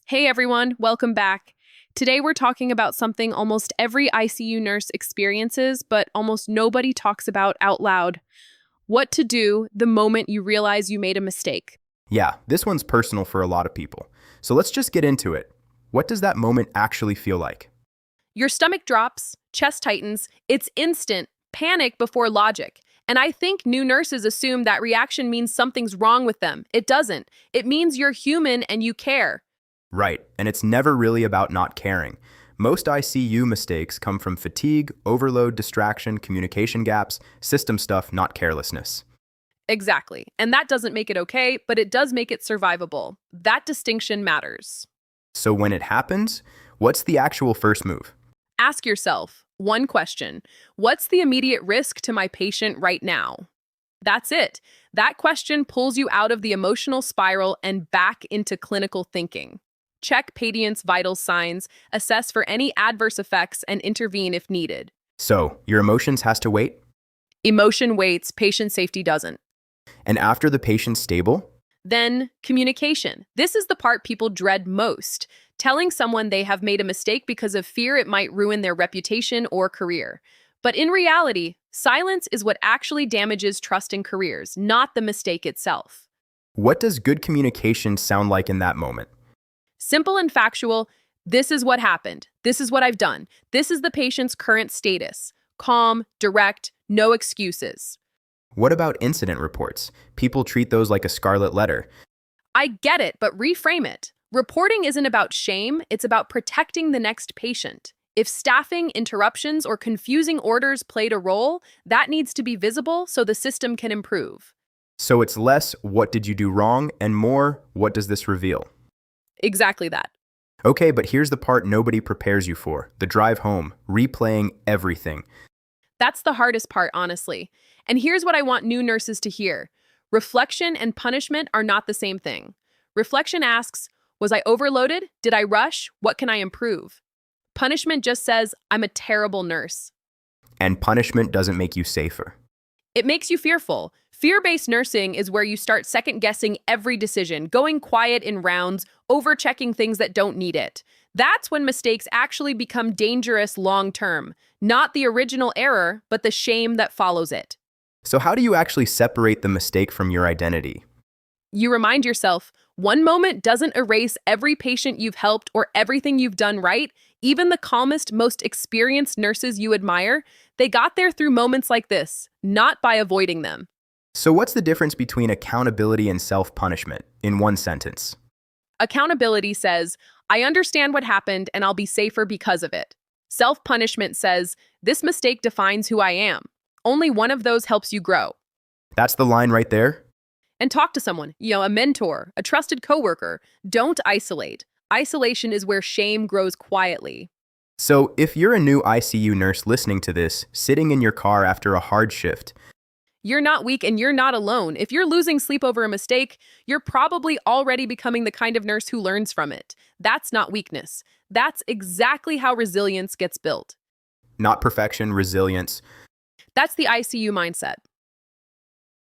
Hey everyone, welcome back. Today we're talking about something almost every ICU nurse experiences, but almost nobody talks about out loud. What to do the moment you realize you made a mistake. Yeah, this one's personal for a lot of people. So let's just get into it. What does that moment actually feel like? Your stomach drops, chest tightens, it's instant, panic before logic. And I think new nurses assume that reaction means something's wrong with them. It doesn't. It means you're human and you care. Right, and it's never really about not caring. Most ICU mistakes come from fatigue, overload, distraction, communication gaps, system stuff, not carelessness. Exactly. And that doesn't make it okay, but it does make it survivable. That distinction matters. So when it happens, what's the actual first move? Ask yourself one question. What's the immediate risk to my patient right now? That's it. That question pulls you out of the emotional spiral and back into clinical thinking. Check patient's vital signs, assess for any adverse effects, and intervene if needed. So, your emotions has to wait? Emotion waits, patient safety doesn't. And after the patient's stable? Then, communication. This is the part people dread most. Telling someone they have made a mistake because of fear it might ruin their reputation or career. But in reality, silence is what actually damages trust in careers, not the mistake itself. What does good communication sound like in that moment? Simple and factual, this is what happened. This is what I've done. This is the patient's current status. Calm, direct, no excuses. What about incident reports? People treat those like a scarlet letter. I get it, but reframe it. Reporting isn't about shame, it's about protecting the next patient. If staffing, interruptions, or confusing orders played a role, that needs to be visible so the system can improve. So it's less, what did you do wrong, and more, what does this reveal? Exactly that. Okay, but here's the part nobody prepares you for, the drive home, replaying everything. That's the hardest part, honestly. And here's what I want new nurses to hear. Reflection and punishment are not the same thing. Reflection asks, was I overloaded? Did I rush? What can I improve? Punishment just says, I'm a terrible nurse. And punishment doesn't make you safer. It makes you fearful. Fear-based nursing is where you start second-guessing every decision, going quiet in rounds, over-checking things that don't need it. That's when mistakes actually become dangerous long-term. Not the original error, but the shame that follows it. So how do you actually separate the mistake from your identity? You remind yourself, one moment doesn't erase every patient you've helped or everything you've done right. Even the calmest, most experienced nurses you admire, they got there through moments like this, not by avoiding them. So what's the difference between accountability and self-punishment, in one sentence? Accountability says, I understand what happened and I'll be safer because of it. Self-punishment says, this mistake defines who I am. Only one of those helps you grow. That's the line right there? And talk to someone, a mentor, a trusted coworker. Don't isolate. Isolation is where shame grows quietly. So if you're a new ICU nurse listening to this, sitting in your car after a hard shift, You're not weak and you're not alone. If you're losing sleep over a mistake, you're probably already becoming the kind of nurse who learns from it. That's not weakness. That's exactly how resilience gets built. not perfection, resilience. That's the ICU mindset.